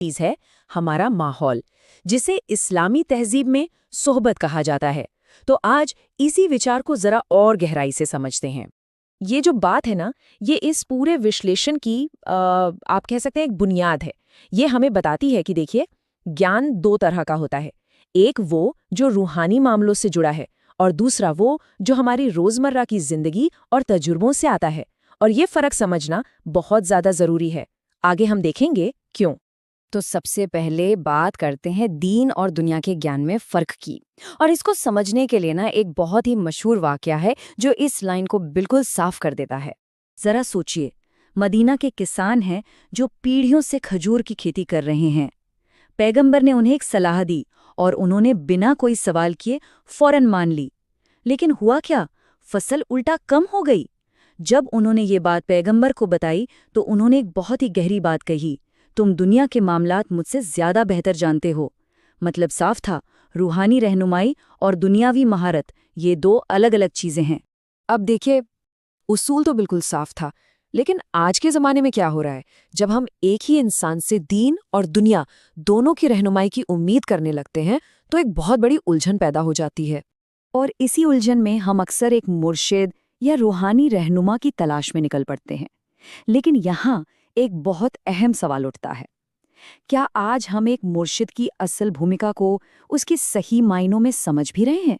चीज है हमारा माहौल, जिसे इस्लामी तहजीब में सोहबत कहा जाता है। तो आज इसी विचार को जरा और गहराई से समझते हैं। ये जो बात है ना, ये इस पूरे विश्लेषण की आप कह सकते हैं एक बुनियाद है। ये हमें बताती है कि देखिए, ज्ञान दो तरह का होता है। एक वो जो रूहानी मामलों से जुड़ा है, और दूसरा वो जो हमारी रोजमर्रा की जिंदगी और तजुर्बों से आता है। और ये फर्क समझना बहुत ज्यादा जरूरी है। आगे हम देखेंगे क्यों। तो सबसे पहले बात करते हैं दीन और दुनिया के ज्ञान में फ़र्क की। और इसको समझने के लिए ना एक बहुत ही मशहूर वाक़या है जो इस लाइन को बिल्कुल साफ कर देता है। ज़रा सोचिए, मदीना के किसान हैं जो पीढ़ियों से खजूर की खेती कर रहे हैं। पैगंबर ने उन्हें एक सलाह दी और उन्होंने बिना कोई सवाल किए फ़ौरन मान ली। लेकिन हुआ क्या? फसल उल्टा कम हो गई। जब उन्होंने ये बात पैगंबर को बताई तो उन्होंने एक बहुत ही गहरी बात कही, तुम दुनिया के मामलात मुझसे ज्यादा बेहतर जानते हो। मतलब साफ था, रूहानी रहनुमाई और दुनियावी महारत ये दो अलग अलग चीजें हैं। अब देखिए, उसूल तो बिल्कुल साफ था, लेकिन आज के ज़माने में क्या हो रहा है? जब हम एक ही इंसान से दीन और दुनिया दोनों की रहनुमाई की उम्मीद करने लगते हैं, तो एक बहुत बड़ी उलझन पैदा हो जाती है। और इसी उलझन में हम अक्सर एक मुर्शिद या रूहानी रहनुमा की तलाश में निकल पड़ते हैं। लेकिन यहाँ एक बहुत अहम सवाल उठता है, क्या आज हम एक मुर्शिद की असल भूमिका को उसकी सही मायनों में समझ भी रहे हैं?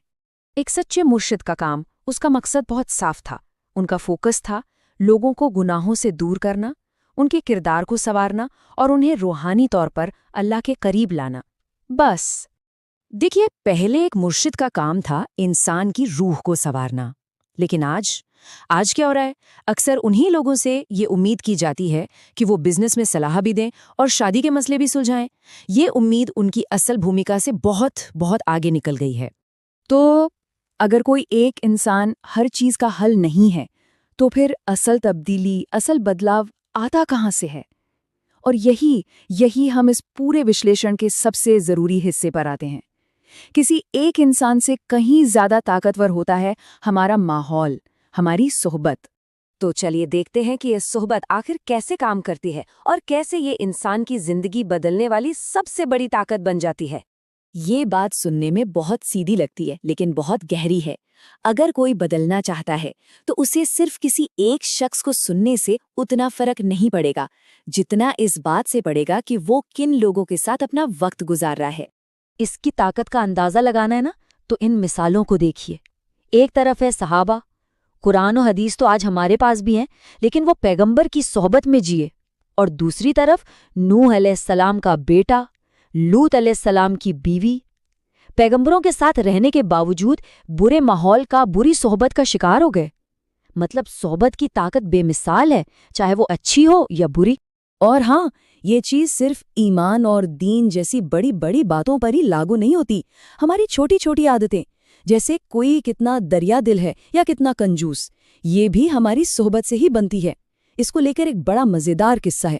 एक सच्चे मुर्शिद का काम, उसका मकसद बहुत साफ था। उनका फोकस था लोगों को गुनाहों से दूर करना, उनके किरदार को संवारना और उन्हें रूहानी तौर पर अल्लाह के करीब लाना। बस देखिए, पहले एक मुर्शिद का काम था इंसान की रूह को संवारना। लेकिन आज क्या हो रहा है? अक्सर उन्हीं लोगों से ये उम्मीद की जाती है कि वो बिजनेस में सलाह भी दें और शादी के मसले भी सुलझाएं। ये उम्मीद उनकी असल भूमिका से बहुत बहुत आगे निकल गई है। तो अगर कोई एक इंसान हर चीज का हल नहीं है, तो फिर असल तब्दीली, असल बदलाव आता कहाँ से है? और यही हम इस पूरे विश्लेषण के सबसे जरूरी हिस्से पर आते हैं। किसी एक इंसान से कहीं ज्यादा ताकतवर होता है हमारा माहौल, हमारी सोहबत। तो चलिए देखते हैं कि ये सोहबत आखिर कैसे काम करती है और कैसे ये इंसान की जिंदगी बदलने वाली सबसे बड़ी ताकत बन जाती है। ये बात सुनने में बहुत सीधी लगती है, लेकिन बहुत गहरी है। अगर कोई बदलना चाहता है तो उसे सिर्फ किसी एक शख्स को सुनने से उतना फर्क नहीं पड़ेगा जितना इस बात से पड़ेगा कि वो किन लोगों के साथ अपना वक्त गुजार रहा है। इसकी ताकत का अंदाजा लगाना है ना, तो इन मिसालों को देखिए। एक तरफ है सहाबा, कुरान और हदीस तो आज हमारे पास भी हैं, लेकिन वो पैगंबर की सोहबत में जिए। और दूसरी तरफ नूह अलैहिस्सलाम का बेटा, लूत अलैहिस्सलाम की बीवी, पैगंबरों के साथ रहने के बावजूद बुरे माहौल का, बुरी सोहबत का शिकार हो गए। मतलब सोहबत की ताकत बेमिसाल है, चाहे वो अच्छी हो या बुरी। और हाँ, ये चीज सिर्फ ईमान और दीन जैसी बड़ी बड़ी बातों पर ही लागू नहीं होती। हमारी छोटी छोटी आदतें, जैसे कोई कितना दरिया दिल है या कितना कंजूस, ये भी हमारी सोहबत से ही बनती है। इसको लेकर एक बड़ा मजेदार किस्सा है।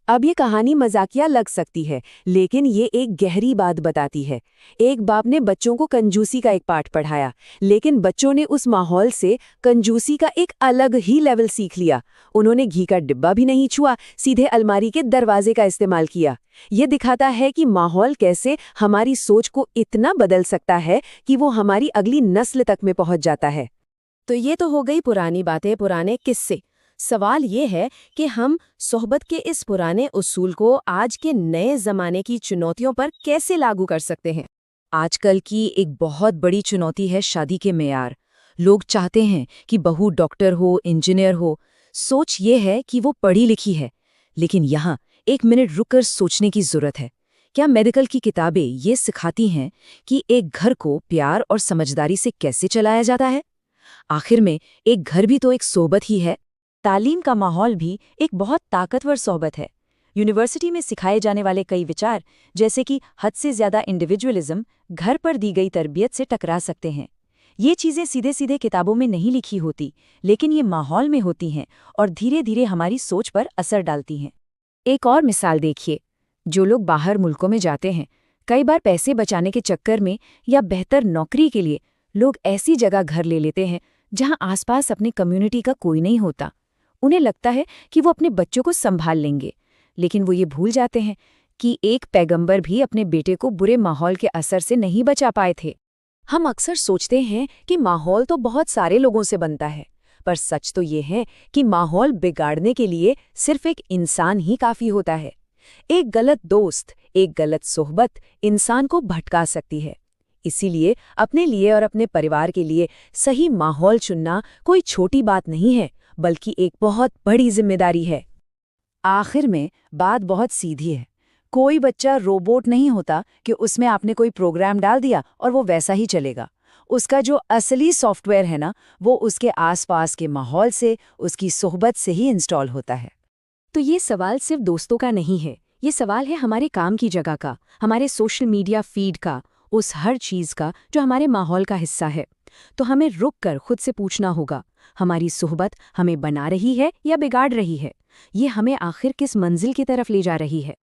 अब ये कहानी मजाकिया लग सकती है, लेकिन ये एक गहरी बात बताती है। एक बाप ने बच्चों को कंजूसी का एक पाठ पढ़ाया, लेकिन बच्चों ने उस माहौल से कंजूसी का एक अलग ही लेवल सीख लिया। उन्होंने घी का डिब्बा भी नहीं छुआ, सीधे अलमारी के दरवाजे का इस्तेमाल किया। ये दिखाता है कि माहौल कैसे हमारी सोच को इतना बदल सकता है कि वो हमारी अगली नस्ल तक में पहुंच जाता है। तो ये तो हो गई पुरानी बातें, पुराने किस्से। सवाल ये है कि हम सोहबत के इस पुराने उसूल को आज के नए जमाने की चुनौतियों पर कैसे लागू कर सकते हैं। आजकल की एक बहुत बड़ी चुनौती है शादी के मेयार। लोग चाहते हैं कि बहू डॉक्टर हो, इंजीनियर हो। सोच ये है कि वो पढ़ी लिखी है। लेकिन यहाँ एक मिनट रुककर सोचने की जरूरत है। क्या मेडिकल की किताबें ये सिखाती हैं कि एक घर को प्यार और समझदारी से कैसे चलाया जाता है? आखिर में एक घर भी तो एक सोहबत ही है। तालीम का माहौल भी एक बहुत ताकतवर सोहबत है। यूनिवर्सिटी में सिखाए जाने वाले कई विचार, जैसे कि हद से ज्यादा इंडिविजुअलिज्म, घर पर दी गई तरबियत से टकरा सकते हैं। ये चीजें सीधे सीधे किताबों में नहीं लिखी होती, लेकिन ये माहौल में होती हैं और धीरे धीरे हमारी सोच पर असर डालती हैं। एक और मिसाल देखिए, जो लोग बाहर मुल्कों में जाते हैं, कई बार पैसे बचाने के चक्कर में या बेहतर नौकरी के लिए लोग ऐसी जगह घर ले लेते हैं जहां आसपास अपनी कम्युनिटी का कोई नहीं होता। उन्हें लगता है कि वो अपने बच्चों को संभाल लेंगे, लेकिन वो ये भूल जाते हैं कि एक पैगंबर भी अपने बेटे को बुरे माहौल के असर से नहीं बचा पाए थे। हम अक्सर सोचते हैं कि माहौल तो बहुत सारे लोगों से बनता है, पर सच तो ये है कि माहौल बिगाड़ने के लिए सिर्फ एक इंसान ही काफी होता है। एक गलत दोस्त, एक गलत सोहबत इंसान को भटका सकती है। इसीलिए अपने लिए और अपने परिवार के लिए सही माहौल चुनना कोई छोटी बात नहीं है, बल्कि एक बहुत बड़ी जिम्मेदारी है। आखिर में बात बहुत सीधी है। कोई बच्चा रोबोट नहीं होता कि उसमें आपने कोई प्रोग्राम डाल दिया और वो वैसा ही चलेगा। उसका जो असली सॉफ्टवेयर है ना, वो उसके आसपास के माहौल से, उसकी सोहबत से ही इंस्टॉल होता है। तो ये सवाल सिर्फ दोस्तों का नहीं है, ये सवाल है हमारे काम की जगह का, हमारे सोशल मीडिया फीड का, उस हर चीज का जो हमारे माहौल का हिस्सा है। तो हमें रुक कर खुद से पूछना होगा, हमारी सोहबत हमें बना रही है या बिगाड़ रही है? ये हमें आखिर किस मंजिल की तरफ ले जा रही है?